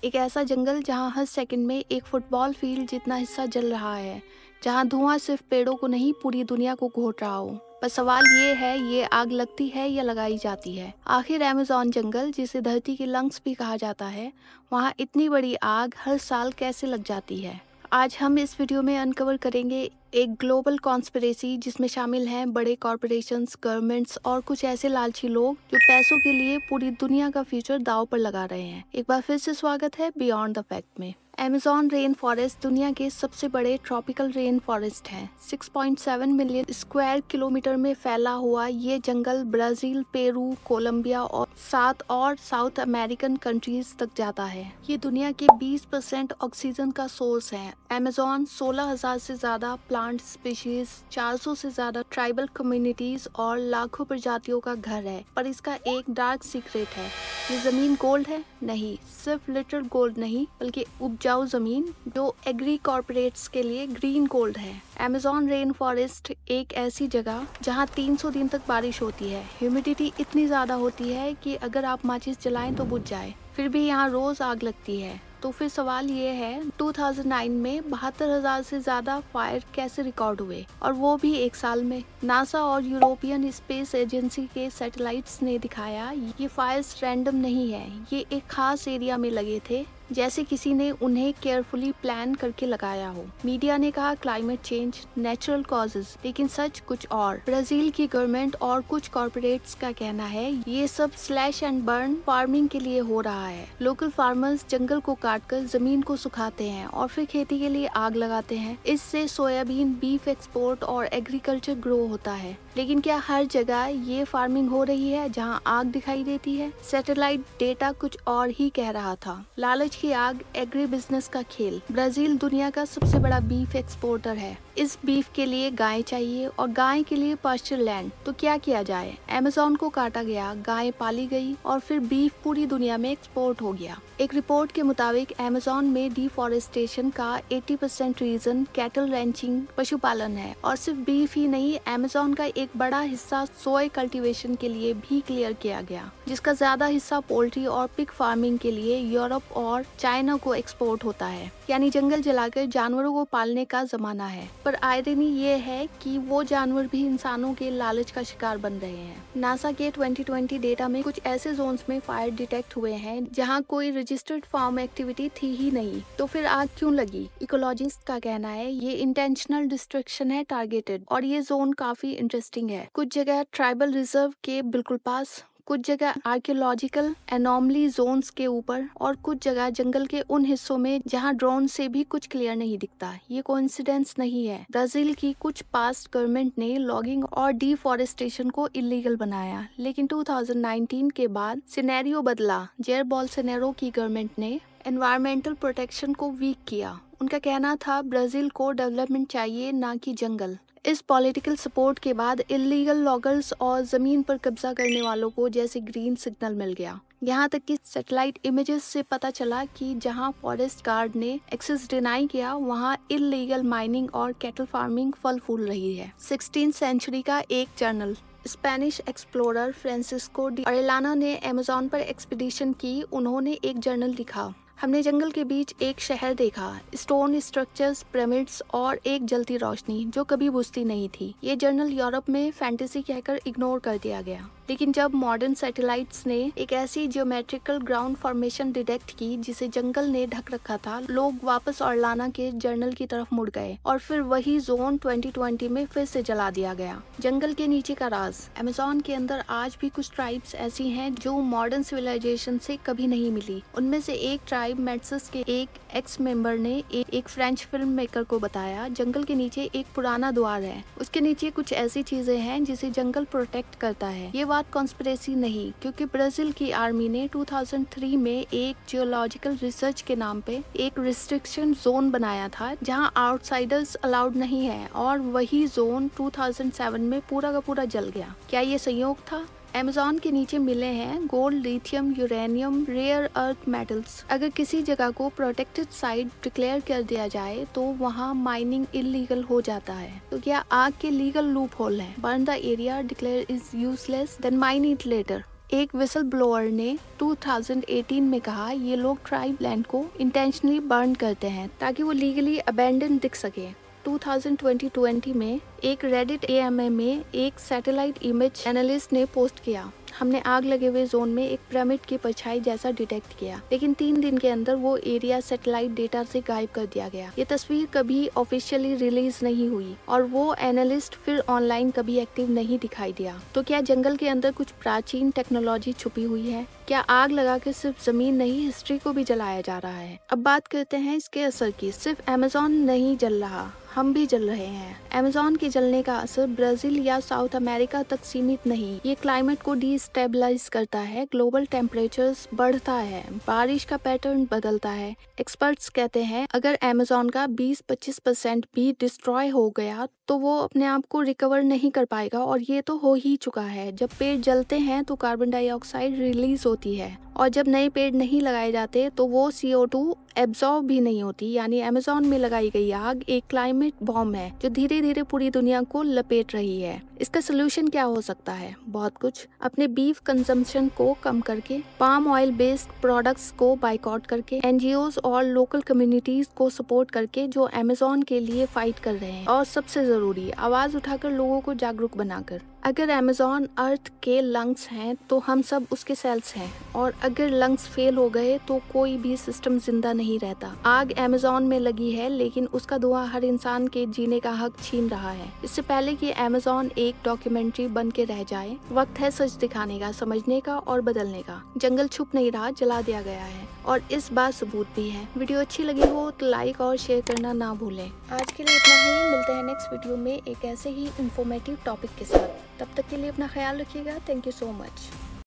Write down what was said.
एक ऐसा जंगल जहां हर सेकंड में एक फुटबॉल फील्ड जितना हिस्सा जल रहा है, जहां धुआं सिर्फ पेड़ों को नहीं पूरी दुनिया को घोट रहा हो। पर सवाल ये है, ये आग लगती है या लगाई जाती है? आखिर अमेज़न जंगल, जिसे धरती के लंग्स भी कहा जाता है, वहां इतनी बड़ी आग हर साल कैसे लग जाती है? आज हम इस वीडियो में अनकवर करेंगे एक ग्लोबल कॉन्स्पिरेसी जिसमें शामिल हैं बड़े कॉरपोरेशंस, गवर्नमेंट्स और कुछ ऐसे लालची लोग जो पैसों के लिए पूरी दुनिया का फ्यूचर दांव पर लगा रहे हैं। एक बार फिर से स्वागत है बियॉन्ड द फैक्ट में। अमेज़न रेन फॉरेस्ट दुनिया के सबसे बड़े ट्रॉपिकल रेन फॉरेस्ट है। 6.7 मिलियन स्क्वायर किलोमीटर में फैला हुआ ये जंगल ब्राजील, पेरू, कोलंबिया और 7 और साउथ अमेरिकन कंट्रीज तक जाता है। ये दुनिया के 20% ऑक्सीजन का सोर्स है। अमेज़न 16,000 से ज्यादा प्लांट स्पीशीज, 400 से ज्यादा ट्राइबल कम्युनिटीज और लाखों प्रजातियों का घर है। पर इसका एक डार्क सीक्रेट है। ये जमीन गोल्ड है? नहीं, सिर्फ लिटरल गोल्ड नहीं, बल्कि उपजाऊ जमीन जो एग्री कॉर्पोरेट्स के लिए ग्रीन गोल्ड है। अमेज़न रेन फॉरेस्ट एक ऐसी जगह जहां 300 दिन तक बारिश होती है। ह्यूमिडिटी इतनी ज्यादा होती है कि अगर आप माचिस जलाएं तो बुझ जाए। फिर भी यहाँ रोज आग लगती है। तो फिर सवाल ये है, 2009 में 72,000 से ज्यादा फायर कैसे रिकॉर्ड हुए, और वो भी एक साल में? नासा और यूरोपियन स्पेस एजेंसी के सैटेलाइट्स ने दिखाया ये फायर्स रैंडम नहीं है, ये एक खास एरिया में लगे थे, जैसे किसी ने उन्हें केयरफुली प्लान करके लगाया हो। मीडिया ने कहा क्लाइमेट चेंज, नेचुरल कॉजेज, लेकिन सच कुछ और। ब्राजील की गवर्नमेंट और कुछ कॉर्पोरेट्स का कहना है ये सब स्लैश एंड बर्न फार्मिंग के लिए हो रहा है। लोकल फार्मर्स जंगल को काटकर जमीन को सुखाते हैं और फिर खेती के लिए आग लगाते हैं। इससे सोयाबीन, बीफ एक्सपोर्ट और एग्रीकल्चर ग्रो होता है। लेकिन क्या हर जगह ये फार्मिंग हो रही है जहाँ आग दिखाई देती है? सैटेलाइट डेटा कुछ और ही कह रहा था। लालच की आग, एग्री बिजनेस का खेल। ब्राजील दुनिया का सबसे बड़ा बीफ एक्सपोर्टर है। इस बीफ के लिए गाय चाहिए और गाय के लिए पास्चर लैंड। तो क्या किया जाए? अमेज़न को काटा गया, गाय पाली गई और फिर बीफ पूरी दुनिया में एक्सपोर्ट हो गया। एक रिपोर्ट के मुताबिक अमेज़न में डिफॉरेस्टेशन का 80% रीजन कैटल रैंचिंग, पशुपालन है। और सिर्फ बीफ ही नहीं, अमेज़न का एक बड़ा हिस्सा सोय कल्टीवेशन के लिए भी क्लियर किया गया, जिसका ज्यादा हिस्सा पोल्ट्री और पिग फार्मिंग के लिए यूरोप और चाइना को एक्सपोर्ट होता है। यानी जंगल जलाकर जानवरों को पालने का जमाना है। पर आयरनी ये है कि वो जानवर भी इंसानों के लालच का शिकार बन रहे हैं। नासा के 2020 डेटा में कुछ ऐसे जोन्स में फायर डिटेक्ट हुए हैं जहां कोई रजिस्टर्ड फार्म एक्टिविटी थी ही नहीं। तो फिर आग क्यों लगी? इकोलॉजिस्ट का कहना है ये इंटेंशनल डिस्ट्रक्शन है, टारगेटेड। और ये जोन काफी इंटरेस्टिंग है। कुछ जगह ट्राइबल रिजर्व के बिल्कुल पास, कुछ जगह आर्कियोलॉजिकल एनोमली जोन्स के ऊपर और कुछ जगह जंगल के उन हिस्सों में जहां ड्रोन से भी कुछ क्लियर नहीं दिखता। ये कोइंसिडेंस नहीं है। ब्राजील की कुछ पास्ट गवर्नमेंट ने लॉगिंग और डिफॉरेस्टेशन को इलीगल बनाया, लेकिन 2019 के बाद सिनेरियो बदला। जेयर बोल्सोनारो की गवर्नमेंट ने एनवायरमेंटल प्रोटेक्शन को वीक किया। उनका कहना था ब्राजील को डेवलपमेंट चाहिए, ना कि जंगल। इस पॉलिटिकल सपोर्ट के बाद इलीगल लॉगर्स और जमीन पर कब्जा करने वालों को जैसे ग्रीन सिग्नल मिल गया। यहाँ तक कि सैटेलाइट इमेजेस से पता चला कि जहाँ फॉरेस्ट गार्ड ने एक्सेस डिनाई किया, वहाँ इलीगल माइनिंग और कैटल फार्मिंग फल फूल रही है। 16वीं सेंचुरी का एक journal, Spanish explorer Francisco de Orellana ने अमेज़न पर एक्सपीडिशन की। उन्होंने एक जर्नल लिखा, हमने जंगल के बीच एक शहर देखा, स्टोन स्ट्रक्चर्स, पिरामिड्स और एक जलती रोशनी जो कभी बुझती नहीं थी। ये जर्नल यूरोप में फैंटेसी कहकर इग्नोर कर दिया गया। लेकिन जब मॉडर्न सैटेलाइट्स ने एक ऐसी जियोमेट्रिकल ग्राउंड फॉर्मेशन डिटेक्ट की जिसे जंगल ने ढक रखा था, लोग वापस अरलाना के जर्नल की तरफ मुड़ गए और फिर वही जोन 2020 में फिर से जला दिया गया। जंगल के नीचे का राज। अमेज़न के अंदर आज भी कुछ ट्राइब्स ऐसी हैं जो मॉडर्न सिविलाइजेशन से कभी नहीं मिली। उनमें से एक ट्राइब मेड्सस के एक एक्स मेंबर ने एक फ्रेंच फिल्म मेकर को बताया, जंगल के नीचे एक पुराना द्वार है, उसके नीचे कुछ ऐसी चीजें हैं जिसे जंगल प्रोटेक्ट करता है। ये बात कॉन्स्पिरेसी नहीं, क्योंकि ब्राजील की आर्मी ने 2003 में एक जियोलॉजिकल रिसर्च के नाम पे एक रिस्ट्रिक्शन जोन बनाया था जहां आउटसाइडर्स अलाउड नहीं है, और वही जोन 2007 में पूरा का पूरा जल गया। क्या ये संयोग था? अमेज़न के नीचे मिले हैं gold, lithium, uranium, rare earth metals. अगर किसी जगह को प्रोटेक्टेड साइट डिक्लेयर कर दिया जाए तो वहाँ माइनिंग इलीगल हो जाता है। तो क्या आग के लीगल लूप होल है? Burn the area, declare is useless, then mine it later. एक विसल ब्लोअर ने 2018 में कहा ये लोग ट्राइब लैंड को इंटेंशनली बर्न करते हैं ताकि वो लीगली अबेंडन दिख सके। 2020 में एक रेडिट AMA में एक सैटेलाइट इमेज एनालिस्ट ने पोस्ट किया, हमने आग लगे हुए जोन में एक पिरामिड की परछाई जैसा डिटेक्ट किया, लेकिन 3 दिन के अंदर वो एरिया सैटेलाइट डेटा से गायब कर दिया गया। ये तस्वीर कभी ऑफिशियली रिलीज नहीं हुई और वो एनालिस्ट फिर ऑनलाइन कभी एक्टिव नहीं दिखाई दिया। तो क्या जंगल के अंदर कुछ प्राचीन टेक्नोलॉजी छुपी हुई है? क्या आग लगा के सिर्फ जमीन नहीं, हिस्ट्री को भी जलाया जा रहा है? अब बात करते हैं इसके असर की। सिर्फ अमेज़न नहीं जल रहा, हम भी जल रहे हैं। अमेज़न के जलने का असर ब्राजील या साउथ अमेरिका तक सीमित नहीं, ये क्लाइमेट को डिस्टेबलाइज करता है, ग्लोबल टेम्परेचर्स बढ़ता है, बारिश का पैटर्न बदलता है। एक्सपर्ट्स कहते हैं अगर अमेज़न का 20-25% भी डिस्ट्रॉय हो गया तो वो अपने आप को रिकवर नहीं कर पाएगा, और ये तो हो ही चुका है। जब पेड़ जलते हैं तो कार्बन डाइऑक्साइड रिलीज होती है, और जब नए पेड़ नहीं लगाए जाते तो वो CO2 एब्जॉर्ब भी नहीं होती। यानी अमेज़न में लगाई गई आग एक क्लाइमेट बॉम्ब है जो धीरे धीरे पूरी दुनिया को लपेट रही है। इसका सोल्यूशन क्या हो सकता है? बहुत कुछ। अपने बीफ कंजम्पशन को कम करके, पाम ऑयल बेस्ड प्रोडक्ट्स को बाइकआउट करके, NGOs और लोकल कम्युनिटीज को सपोर्ट करके जो अमेज़न के लिए फाइट कर रहे हैं, और सबसे जरूरी आवाज उठाकर लोगों को जागरूक बनाकर। अगर अमेज़न अर्थ के लंग्स हैं तो हम सब उसके सेल्स हैं, और अगर लंग्स फेल हो गए तो कोई भी सिस्टम जिंदा नहीं रहता। आग अमेज़न में लगी है, लेकिन उसका धुआं हर इंसान के जीने का हक छीन रहा है। इससे पहले कि अमेज़न एक डॉक्यूमेंट्री बन के रह जाए, वक्त है सच दिखाने का, समझने का और बदलने का। जंगल छुप नहीं रहा, जला दिया गया है, और इस बार सबूत भी है। वीडियो अच्छी लगी हो तो लाइक और शेयर करना ना भूलें। आज के लिए इतना ही, मिलते हैं नेक्स्ट वीडियो में एक ऐसे ही इंफॉर्मेटिव टॉपिक के साथ। तब तक के लिए अपना ख्याल रखिएगा। Thank you so much.